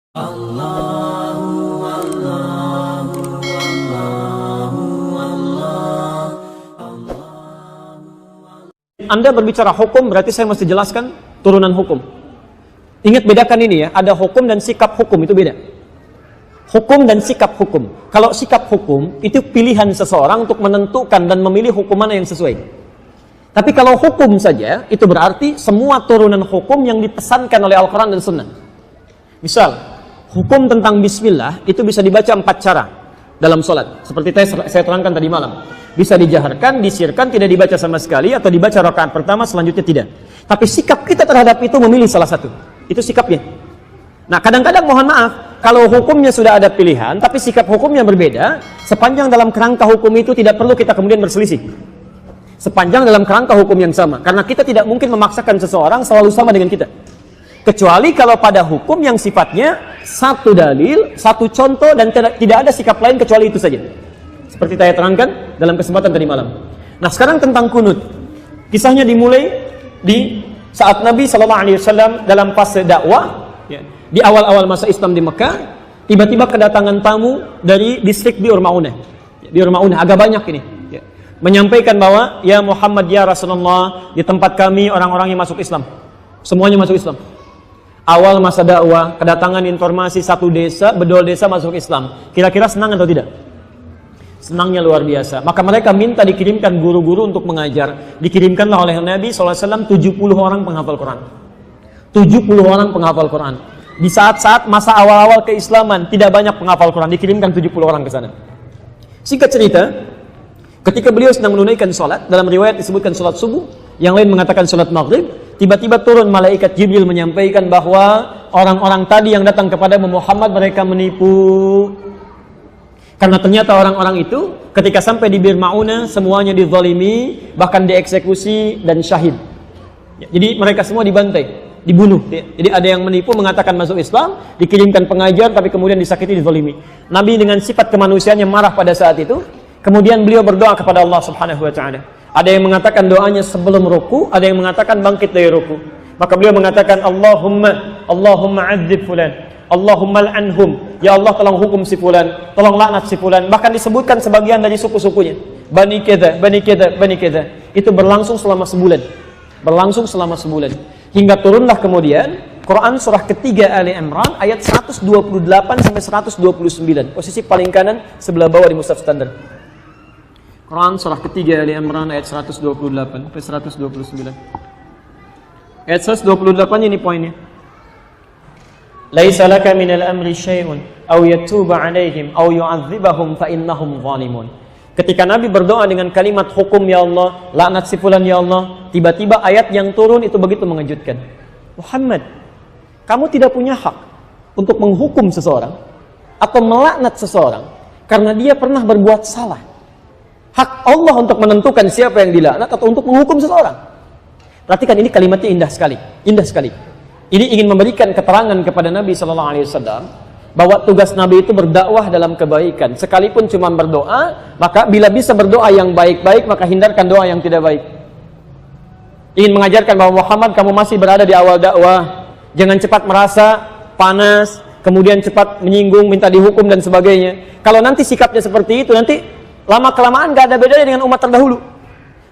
Anda berbicara hukum, berarti saya mesti jelaskan turunan hukum. Ingat, bedakan ini ya, ada hukum dan sikap hukum, itu beda. Hukum dan sikap hukum. Kalau sikap hukum, itu pilihan seseorang untuk menentukan dan memilih hukuman yang sesuai. Tapi kalau hukum saja, itu berarti semua turunan hukum yang dipesankan oleh Al-Quran dan Sunnah. Misal, hukum tentang bismillah, itu bisa dibaca 4 cara dalam sholat. Seperti saya terangkan tadi malam. Bisa dijaharkan, disirkan, tidak dibaca sama sekali, atau dibaca rakaat pertama, selanjutnya tidak. Tapi sikap kita terhadap itu memilih salah satu. Itu sikapnya. Nah, kadang-kadang mohon maaf, kalau hukumnya sudah ada pilihan, tapi sikap hukumnya berbeda, sepanjang dalam kerangka hukum itu tidak perlu kita kemudian berselisih. Sepanjang dalam kerangka hukum yang sama. Karena kita tidak mungkin memaksakan seseorang selalu sama dengan kita. Kecuali kalau pada hukum yang sifatnya satu dalil, satu contoh, dan tidak ada sikap lain kecuali itu saja. Seperti saya terangkan dalam kesempatan tadi malam. Nah, sekarang tentang kunut. Kisahnya dimulai di saat Nabi SAW dalam fase dakwah, ya, di awal-awal masa Islam di Mekah, tiba-tiba kedatangan tamu dari distrik Bi'ur Ma'unah. Bi'ur Ma'unah agak banyak ini. Ya. Menyampaikan bahwa, ya Muhammad, ya Rasulullah, di tempat kami orang-orang yang masuk Islam. Semuanya masuk Islam. Awal masa dakwah, kedatangan informasi satu desa, bedol desa masuk Islam. Kira-kira senang atau tidak? Senangnya luar biasa. Maka mereka minta dikirimkan guru-guru untuk mengajar. Dikirimkanlah oleh Nabi SAW 70 orang penghafal Quran. 70 orang penghafal Quran. Di saat-saat masa awal-awal keislaman, tidak banyak penghafal Quran. Dikirimkan 70 orang ke sana. Singkat cerita, ketika beliau sedang menunaikan sholat, dalam riwayat disebutkan sholat subuh, yang lain mengatakan sholat maghrib, tiba-tiba turun malaikat Jibril menyampaikan bahwa orang-orang tadi yang datang kepada Muhammad, mereka menipu. Karena ternyata orang-orang itu ketika sampai di Bir Ma'unah semuanya dizalimi, bahkan dieksekusi dan syahid. Jadi mereka semua dibantai, dibunuh. Jadi ada yang menipu mengatakan masuk Islam, dikirimkan pengajar tapi kemudian disakiti, dizalimi. Nabi dengan sifat kemanusiaannya marah pada saat itu. Kemudian beliau berdoa kepada Allah Subhanahu wa taala. Ada yang mengatakan doanya sebelum ruku, ada yang mengatakan bangkit dari ruku. Maka beliau mengatakan Allahumma adzib fulan. Allahumma al'anhum, ya Allah tolong hukum si fulan, tolong laknat si fulan. Bahkan disebutkan sebagian dari suku-sukunya, Bani Keda, Bani Keda, Bani Keda. Itu berlangsung selama sebulan. Berlangsung selama sebulan. Hingga turunlah kemudian Quran surah ketiga Ali Imran ayat 128 sampai 129. Posisi paling kanan sebelah bawah di mushaf standar. Quran surah ketiga Ali Imran ayat 128 sampai 129. Ayat 128 ini poinnya. Laisa laka minal amri syai'un aw yatuba 'alaihim aw yu'adzibahum fa innahum zalimun. Ketika Nabi berdoa dengan kalimat hukum ya Allah, laknat si fulan ya Allah, tiba-tiba ayat yang turun itu begitu mengejutkan. Muhammad, kamu tidak punya hak untuk menghukum seseorang atau melaknat seseorang karena dia pernah berbuat salah. Hak Allah untuk menentukan siapa yang dilaknat atau untuk menghukum seseorang. Perhatikan, ini kalimatnya indah sekali, indah sekali. Ini ingin memberikan keterangan kepada Nabi SAW bahwa tugas Nabi itu berdakwah dalam kebaikan. Sekalipun cuma berdoa, maka bila bisa berdoa yang baik-baik, maka hindarkan doa yang tidak baik. Ingin mengajarkan bahwa Muhammad, kamu masih berada di awal dakwah. Jangan cepat merasa panas, kemudian cepat menyinggung, minta dihukum dan sebagainya. Kalau nanti sikapnya seperti itu, nanti lama-kelamaan gak ada bedanya dengan umat terdahulu.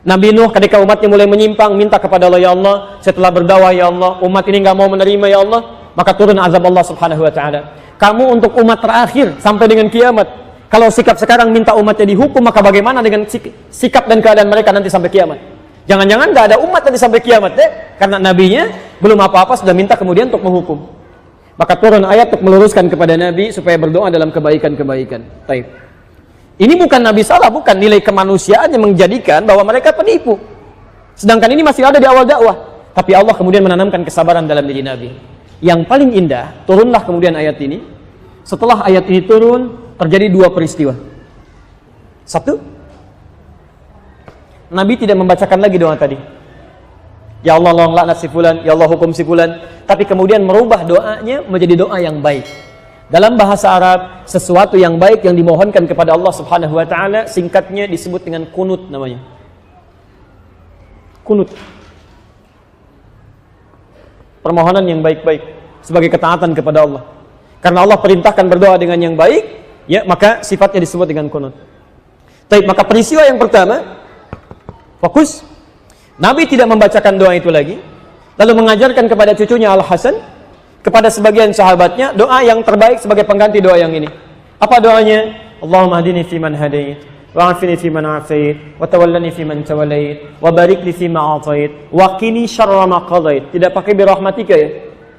Nabi Nuh ketika umatnya mulai menyimpang, minta kepada Allah, ya Allah, setelah berdakwah ya Allah, umat ini nggak mau menerima ya Allah, maka turun azab Allah Subhanahu wa taala. Kamu untuk umat terakhir sampai dengan kiamat. Kalau sikap sekarang minta umatnya dihukum, maka bagaimana dengan sikap dan keadaan mereka nanti sampai kiamat? Jangan-jangan nggak ada umat nanti sampai kiamat deh, karena nabinya belum apa-apa sudah minta kemudian untuk menghukum. Maka turun ayat untuk meluruskan kepada Nabi supaya berdoa dalam kebaikan-kebaikan. Baik. Ini bukan Nabi salah, bukan, nilai kemanusiaan yang menjadikan bahwa mereka penipu. Sedangkan ini masih ada di awal dakwah. Tapi Allah kemudian menanamkan kesabaran dalam diri Nabi. Yang paling indah, turunlah kemudian ayat ini. Setelah ayat ini turun, terjadi dua peristiwa. Satu, Nabi tidak membacakan lagi doa tadi. Ya Allah, tolong laknat si fulan, ya Allah hukum si fulan. Tapi kemudian merubah doanya menjadi doa yang baik. Dalam bahasa Arab, sesuatu yang baik yang dimohonkan kepada Allah Subhanahu wa taala singkatnya disebut dengan kunut namanya. Kunut. Permohonan yang baik-baik sebagai ketaatan kepada Allah. Karena Allah perintahkan berdoa dengan yang baik, ya, maka sifatnya disebut dengan kunut. Baik, maka peristiwa yang pertama, fokus, Nabi tidak membacakan doa itu lagi, lalu mengajarkan kepada cucunya Al-Hasan, kepada sebagian sahabatnya, doa yang terbaik sebagai pengganti doa yang ini. Apa doanya? Allahumma hadini fiman hadait, wa afini fiman afait, wa tawallani fiman tawallait, wa barik li fima atait, wa qini syarra ma qadait. Tidak pakai birahmatika ya.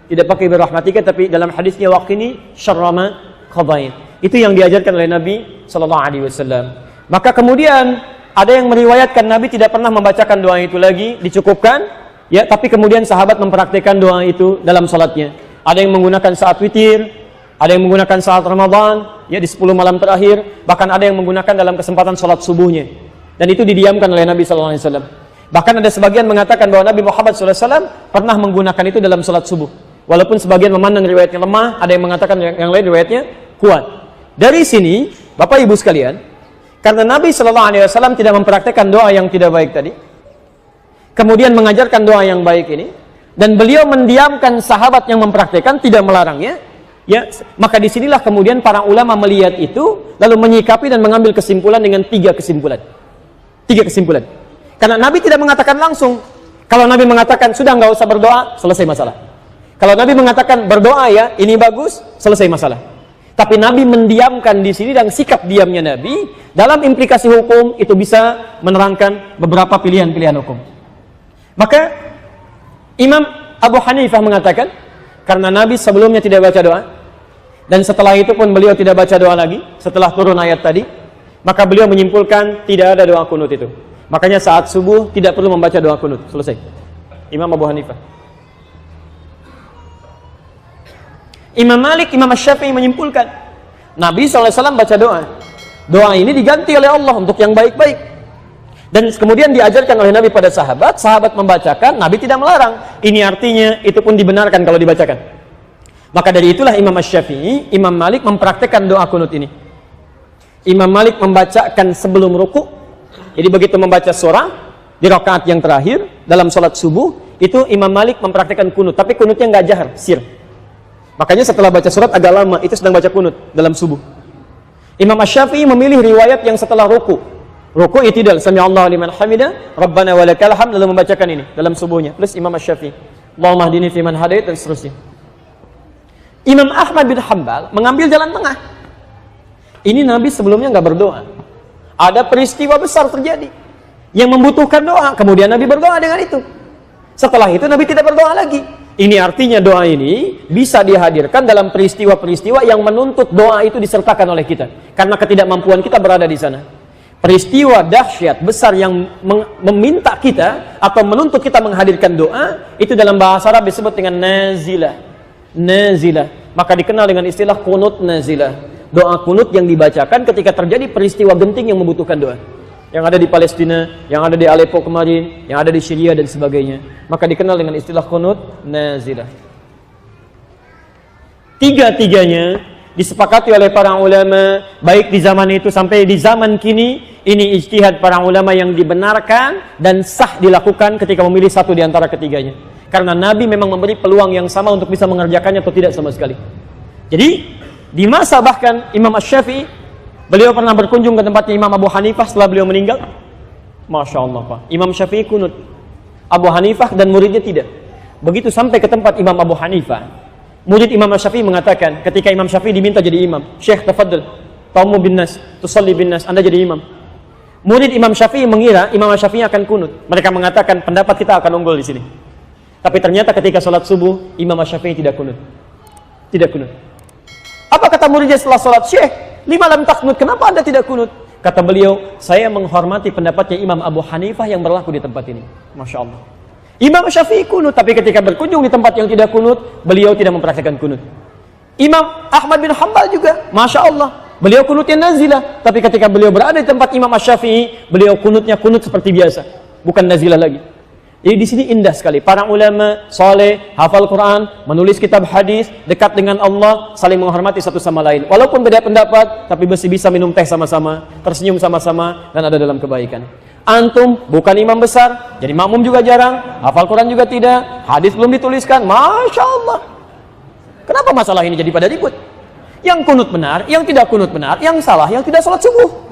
Tidak pakai birahmatika, tapi dalam hadisnya wa qini syarra ma qadait. Itu yang diajarkan oleh Nabi sallallahu alaihi wasallam. Maka kemudian ada yang meriwayatkan Nabi tidak pernah membacakan doa itu lagi, dicukupkan, ya, tapi kemudian sahabat mempraktikkan doa itu dalam salatnya. Ada yang menggunakan saat witir, ada yang menggunakan saat Ramadan, ya, di 10 malam terakhir, bahkan ada yang menggunakan dalam kesempatan salat subuhnya. Dan itu didiamkan oleh Nabi sallallahu alaihi wasallam. Bahkan ada sebagian mengatakan bahwa Nabi Muhammad sallallahu alaihi wasallam pernah menggunakan itu dalam salat subuh. Walaupun sebagian memandang riwayatnya lemah, ada yang mengatakan yang lain riwayatnya kuat. Dari sini, Bapak Ibu sekalian, karena Nabi sallallahu alaihi wasallam tidak mempraktikkan doa yang tidak baik tadi, kemudian mengajarkan doa yang baik ini, dan beliau mendiamkan sahabat yang mempraktikkan, tidak melarangnya, ya, maka disinilah kemudian para ulama melihat itu, lalu menyikapi dan mengambil kesimpulan dengan 3 kesimpulan. 3 kesimpulan. Karena Nabi tidak mengatakan langsung. Kalau Nabi mengatakan sudah nggak usah berdoa, selesai masalah. Kalau Nabi mengatakan berdoa ya, ini bagus, selesai masalah. Tapi Nabi mendiamkan di sini, dan sikap diamnya Nabi dalam implikasi hukum itu bisa menerangkan beberapa pilihan-pilihan hukum. Maka Imam Abu Hanifah mengatakan, karena Nabi sebelumnya tidak baca doa, dan setelah itu pun beliau tidak baca doa lagi, setelah turun ayat tadi, maka beliau menyimpulkan tidak ada doa kunut itu. Makanya saat subuh tidak perlu membaca doa kunut. Selesai. Imam Abu Hanifah. Imam Malik, Imam Syafi'i menyimpulkan, Nabi SAW baca doa. Doa ini diganti oleh Allah untuk yang baik-baik. Dan kemudian diajarkan oleh Nabi pada sahabat, sahabat membacakan, Nabi tidak melarang. Ini artinya itu pun dibenarkan kalau dibacakan. Maka dari itulah Imam Syafi'i, Imam Malik mempraktekkan doa kunut ini. Imam Malik membacakan sebelum ruku. Jadi begitu membaca surah di rakaat yang terakhir dalam sholat subuh, itu Imam Malik mempraktekkan kunut, tapi kunutnya nggak jahar, sir. Makanya setelah baca surat agak lama, itu sedang baca kunut dalam subuh. Imam Syafi'i memilih riwayat yang setelah ruku. Ruku itidal, sami'allahu liman hamidah, Rabbana walakal hamd, lalu membacakan ini dalam subuhnya. Plus Imam Syafi'i, Allahumma hdini fiman hadait, dan seterusnya. Imam Ahmad bin Hanbal mengambil jalan tengah. Ini Nabi sebelumnya nggak berdoa. Ada peristiwa besar terjadi yang membutuhkan doa, kemudian Nabi berdoa dengan itu. Setelah itu Nabi tidak berdoa lagi. Ini artinya doa ini bisa dihadirkan dalam peristiwa-peristiwa yang menuntut doa itu disertakan oleh kita. Karena ketidakmampuan kita berada di sana. Peristiwa dahsyat besar yang meminta kita atau menuntut kita menghadirkan doa, itu dalam bahasa Arab disebut dengan nazilah. Nazilah. Maka dikenal dengan istilah kunut nazilah. Doa kunut yang dibacakan ketika terjadi peristiwa genting yang membutuhkan doa. Yang ada di Palestina, yang ada di Aleppo kemarin, yang ada di Syria dan sebagainya. Maka dikenal dengan istilah kunut nazilah. Tiga-tiganya disepakati oleh para ulama, baik di zaman itu sampai di zaman kini, ini ijtihad para ulama yang dibenarkan dan sah dilakukan ketika memilih satu di antara ketiganya. Karena Nabi memang memberi peluang yang sama untuk bisa mengerjakannya atau tidak sama sekali. Jadi, di masa bahkan Imam Syafi'i, beliau pernah berkunjung ke tempatnya Imam Abu Hanifah setelah beliau meninggal. Masya Allah Pak, Imam Syafi'i kunut, Abu Hanifah dan muridnya tidak. Begitu sampai ke tempat Imam Abu Hanifah, murid Imam Syafi'i mengatakan, ketika Imam Syafi'i diminta jadi imam, Syekh tafadhal, taumu bin nas, tusalli bin nas, Anda jadi imam. Murid Imam Syafi'i mengira Imam Syafi'i akan kunut. Mereka mengatakan pendapat kita akan unggul di sini. Tapi ternyata ketika sholat subuh, Imam Syafi'i tidak kunut. Tidak kunut. Apa kata muridnya setelah sholat? Syekh, lima lam taknut, kenapa Anda tidak kunut? Kata beliau, saya menghormati pendapatnya Imam Abu Hanifah yang berlaku di tempat ini. Masya Allah. Imam Syafi'i kunut, tapi ketika berkunjung di tempat yang tidak kunut, beliau tidak mempraktikkan kunut. Imam Ahmad bin Hanbal juga, Masya Allah, beliau kunutnya nazilah, tapi ketika beliau berada di tempat Imam Syafi'i, beliau kunutnya kunut seperti biasa, bukan nazilah lagi. Jadi di sini indah sekali. Para ulama soleh, hafal Quran, menulis kitab hadis, dekat dengan Allah, saling menghormati satu sama lain. Walaupun beda pendapat, tapi masih bisa minum teh sama-sama, tersenyum sama-sama, dan ada dalam kebaikan. Antum bukan imam besar, jadi makmum juga jarang, hafal Quran juga tidak, hadis belum dituliskan, Masya Allah. Kenapa masalah ini jadi pada ribut? Yang kunut benar, yang tidak kunut benar, yang salah, yang tidak sholat subuh.